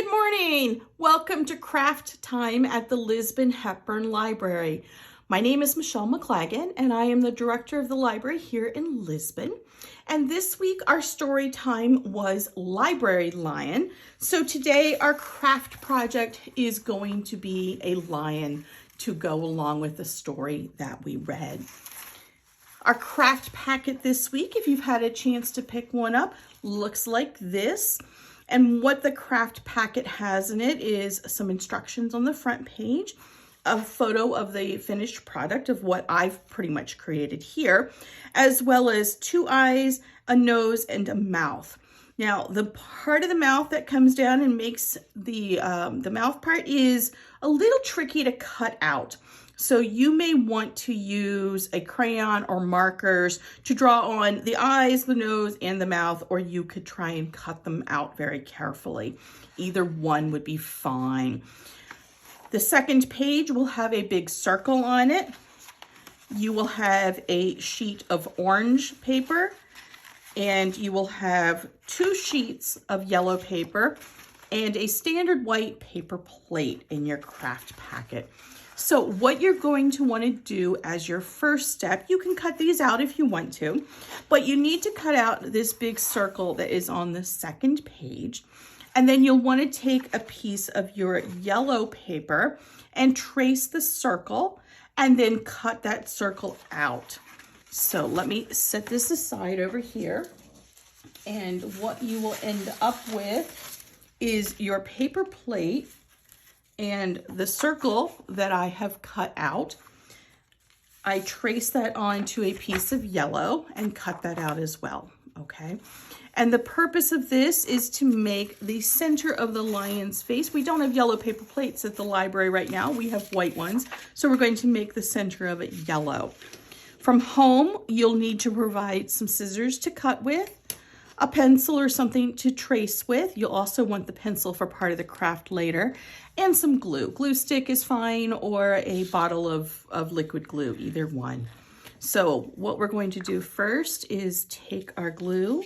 Good morning. Welcome to Craft Time at the Lisbon Hepburn Library. My name is Michelle McLagan and I am the director of the library here in Lisbon. And this week our story time was Library Lion. So today our craft project is going to be a lion to go along with the story that we read. Our craft packet this week, if you've had a chance to pick one up, looks like this. And what the craft packet has in it is some instructions on the front page, a photo of the finished product of what I've pretty much created here, as well as 2 eyes, a nose, and a mouth. Now, the part of the mouth that comes down and makes the mouth part is a little tricky to cut out. So you may want to use a crayon or markers to draw on the eyes, the nose, and the mouth, or you could try and cut them out very carefully. Either one would be fine. The second page will have a big circle on it. You will have a sheet of orange paper, and you will have 2 sheets of yellow paper and a standard white paper plate in your craft packet. So what you're going to want to do as your first step, you can cut these out if you want to, but you need to cut out this big circle that is on the second page. And then you'll want to take a piece of your yellow paper and trace the circle and then cut that circle out. So let me set this aside over here. And what you will end up with is your paper plate and the circle that I have cut out. I trace that onto a piece of yellow and cut that out as well, okay? And the purpose of this is to make the center of the lion's face. We don't have yellow paper plates at the library right now. We have white ones, so we're going to make the center of it yellow. From home, you'll need to provide some scissors to cut with, a pencil or something to trace with. You'll also want the pencil for part of the craft later, and some glue. Glue stick is fine, or a bottle of liquid glue, either one. So what we're going to do first is take our glue,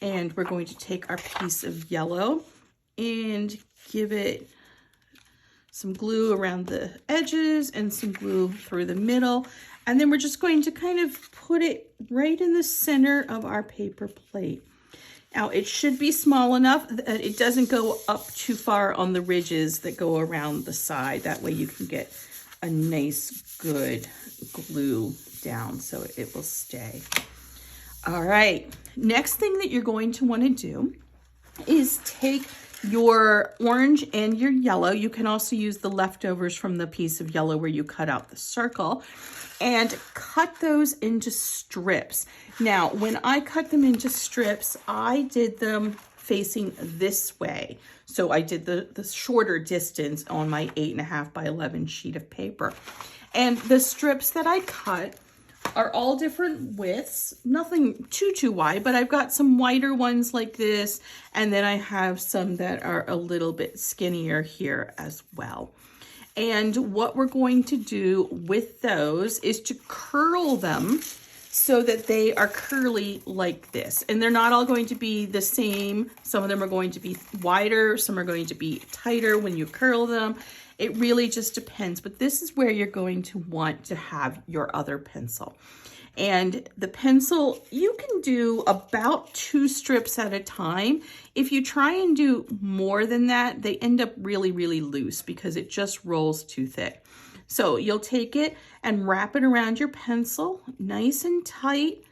and we're going to take our piece of yellow and give it some glue around the edges and some glue through the middle. And then we're just going to kind of put it right in the center of our paper plate. Now, it should be small enough that it doesn't go up too far on the ridges that go around the side. That way you can get a nice, good glue down so it will stay. All right, next thing that you're going to want to do is take your orange and your yellow. You can also use the leftovers from the piece of yellow where you cut out the circle, and cut those into strips. Now, when I cut them into strips, I did them facing this way. So I did the shorter distance on my 8.5 by 11 sheet of paper. And the strips that I cut are all different widths, nothing too wide, but I've got some wider ones like this, and then I have some that are a little bit skinnier here as well. And what we're going to do with those is to curl them so that they are curly like this. And they're not all going to be the same. Some of them are going to be wider, some are going to be tighter when you curl them. It really just depends, but this is where you're going to want to have your other pencil. And the pencil, you can do about 2 strips at a time. If you try and do more than that, they end up really loose because it just rolls too thick. So you'll take it and wrap it around your pencil, nice and tight,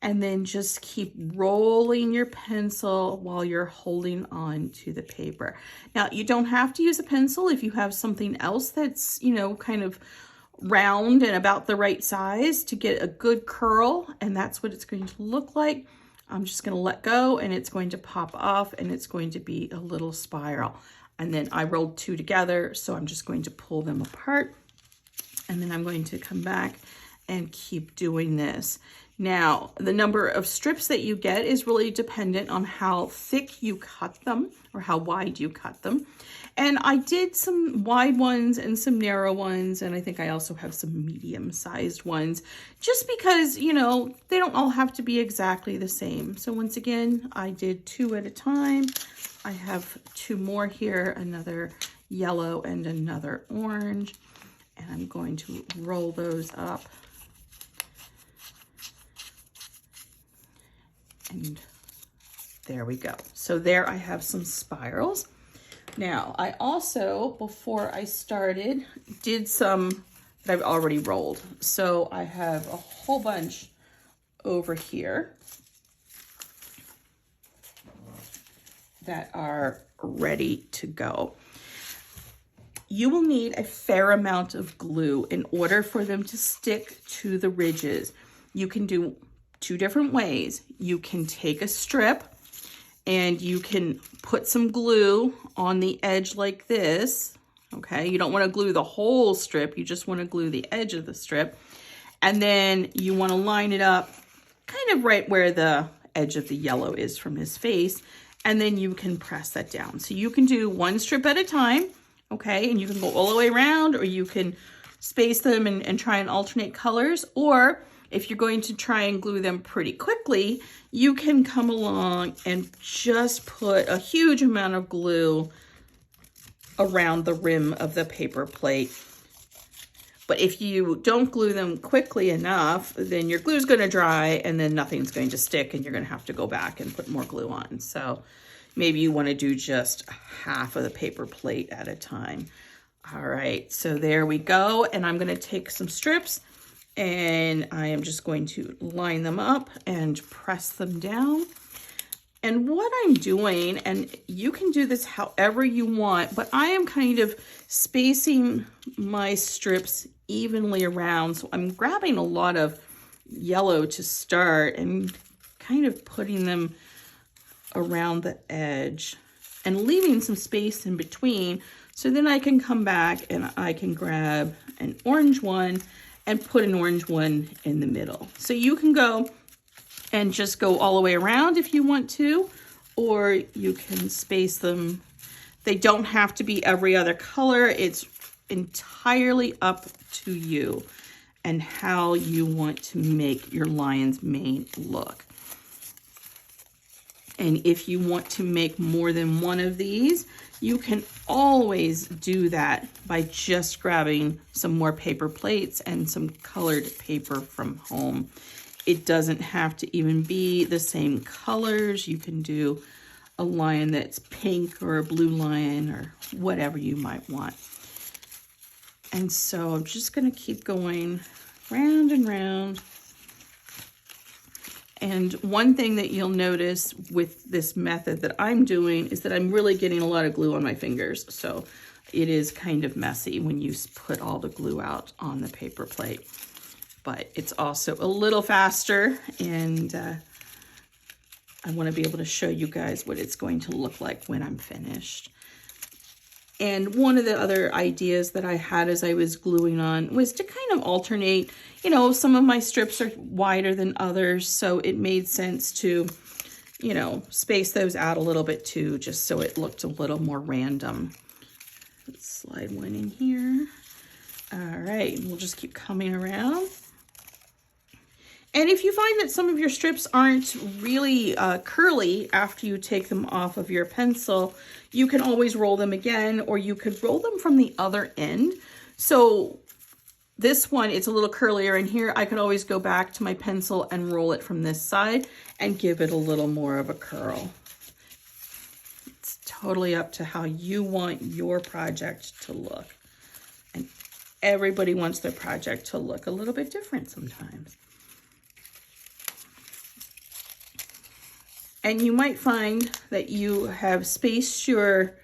and then just keep rolling your pencil while you're holding on to the paper. Now, you don't have to use a pencil if you have something else that's, kind of round and about the right size to get a good curl, and that's what it's going to look like. I'm just going to let go and it's going to pop off and it's going to be a little spiral. And then I rolled 2 together, so I'm just going to pull them apart, and then I'm going to come back and keep doing this. Now, the number of strips that you get is really dependent on how thick you cut them or how wide you cut them. And I did some wide ones and some narrow ones, and I think I also have some medium-sized ones, just because, they don't all have to be exactly the same. So once again, I did 2 at a time, I have two more here, another yellow and another orange, and I'm going to roll those up. And there we go. So there I have some spirals. Now, I also, before I started, did some that I've already rolled. So I have a whole bunch over here that are ready to go. You will need a fair amount of glue in order for them to stick to the ridges. You can do two different ways. You can take a strip and you can put some glue on the edge like this. Okay, you don't want to glue the whole strip, you just want to glue the edge of the strip. And then you want to line it up kind of right where the edge of the yellow is from his face. And then you can press that down. So you can do one strip at a time, okay? And you can go all the way around, or you can space them and try and alternate colors. Or if you're going to try and glue them pretty quickly, you can come along and just put a huge amount of glue around the rim of the paper plate. But if you don't glue them quickly enough, then your glue is going to dry and then nothing's going to stick and you're going to have to go back and put more glue on. So maybe you want to do just half of the paper plate at a time. All right, so there we go. And I'm going to take some strips and I am just going to line them up and press them down. And what I'm doing, and you can do this however you want, but I am kind of spacing my strips evenly around. So I'm grabbing a lot of yellow to start and kind of putting them around the edge and leaving some space in between. So then I can come back and I can grab an orange one and put an orange one in the middle. So you can go and just go all the way around if you want to, or you can space them. They don't have to be every other color. It's entirely up to you and how you want to make your lion's mane look. And if you want to make more than one of these, you can always do that by just grabbing some more paper plates and some colored paper from home. It doesn't have to even be the same colors. You can do a lion that's pink or a blue lion or whatever you might want. And so I'm just going to keep going round and round. And one thing that you'll notice with this method that I'm doing is that I'm really getting a lot of glue on my fingers. So it is kind of messy when you put all the glue out on the paper plate. But it's also a little faster, and I want to be able to show you guys what it's going to look like when I'm finished. And one of the other ideas that I had as I was gluing on was to kind of alternate. You know, some of my strips are wider than others, so it made sense to, you know, space those out a little bit too, just so it looked a little more random. Let's slide one in here. All right, we'll just keep coming around. And if you find that some of your strips aren't really curly after you take them off of your pencil, you can always roll them again, or you could roll them from the other end. So this one, it's a little curlier in here. I could always go back to my pencil and roll it from this side and give it a little more of a curl. It's totally up to how you want your project to look. And everybody wants their project to look a little bit different sometimes. And you might find that you have spaced your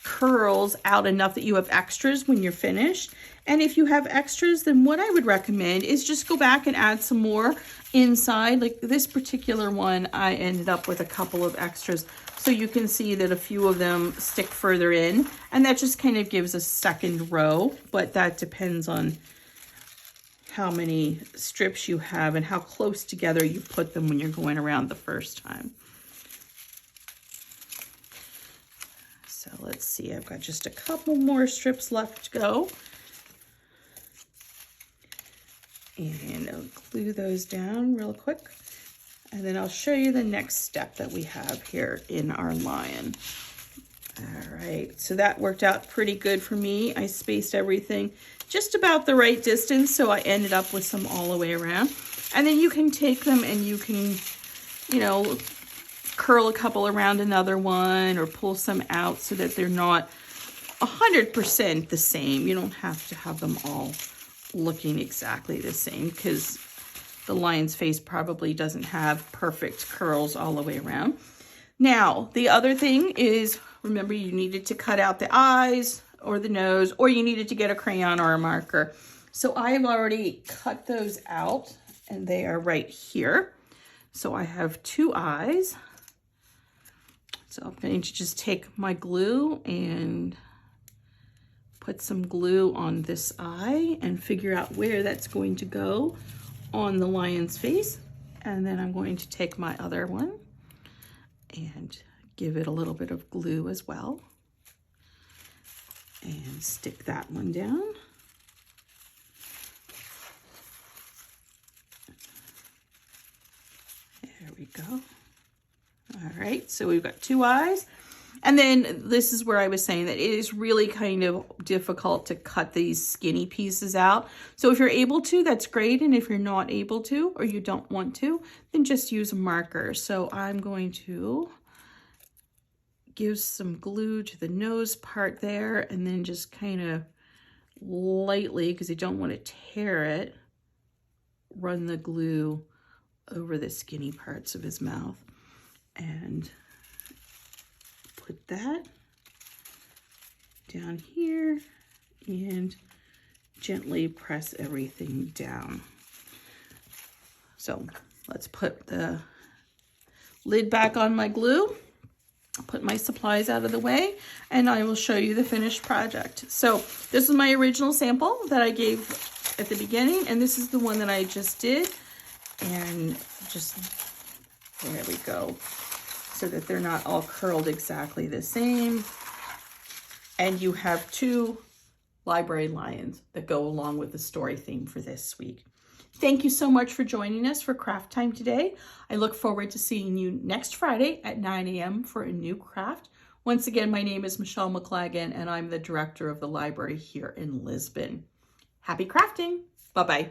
curls out enough that you have extras when you're finished. And if you have extras, then what I would recommend is just go back and add some more inside. Like this particular one, I ended up with a couple of extras. So you can see that a few of them stick further in, and that just kind of gives a second row, but that depends on how many strips you have and how close together you put them when you're going around the first time. So let's see, I've got just a couple more strips left to go. And I'll glue those down real quick. And then I'll show you the next step that we have here in our lion. All right, so that worked out pretty good for me. I spaced everything just about the right distance, so I ended up with some all the way around. And then you can take them and you can, you know, curl a couple around another one or pull some out so that they're not 100% the same. You don't have to have them all looking exactly the same because the lion's face probably doesn't have perfect curls all the way around. Now, the other thing is, remember you needed to cut out the eyes or the nose, or you needed to get a crayon or a marker. So I have already cut those out and they are right here. So I have 2 eyes. So I'm going to just take my glue and put some glue on this eye and figure out where that's going to go on the lion's face. And then I'm going to take my other one and give it a little bit of glue as well. And stick that one down. There we go. All right, so we've got 2 eyes. And then this is where I was saying that it is really kind of difficult to cut these skinny pieces out. So if you're able to, that's great. And if you're not able to, or you don't want to, then just use a marker. So I'm going to give some glue to the nose part there and then just kind of lightly, because you don't want to tear it, run the glue over the skinny parts of his mouth. And put that down here and gently press everything down. So let's put the lid back on my glue, put my supplies out of the way, and I will show you the finished project. So this is my original sample that I gave at the beginning, and this is the one that I just did. And just, there we go, so that they're not all curled exactly the same. And you have 2 library lions that go along with the story theme for this week. Thank you so much for joining us for Craft Time today. I look forward to seeing you next Friday at 9 a.m. for a new craft. Once again, my name is Michelle McLagan, and I'm the director of the library here in Lisbon. Happy crafting. Bye-bye.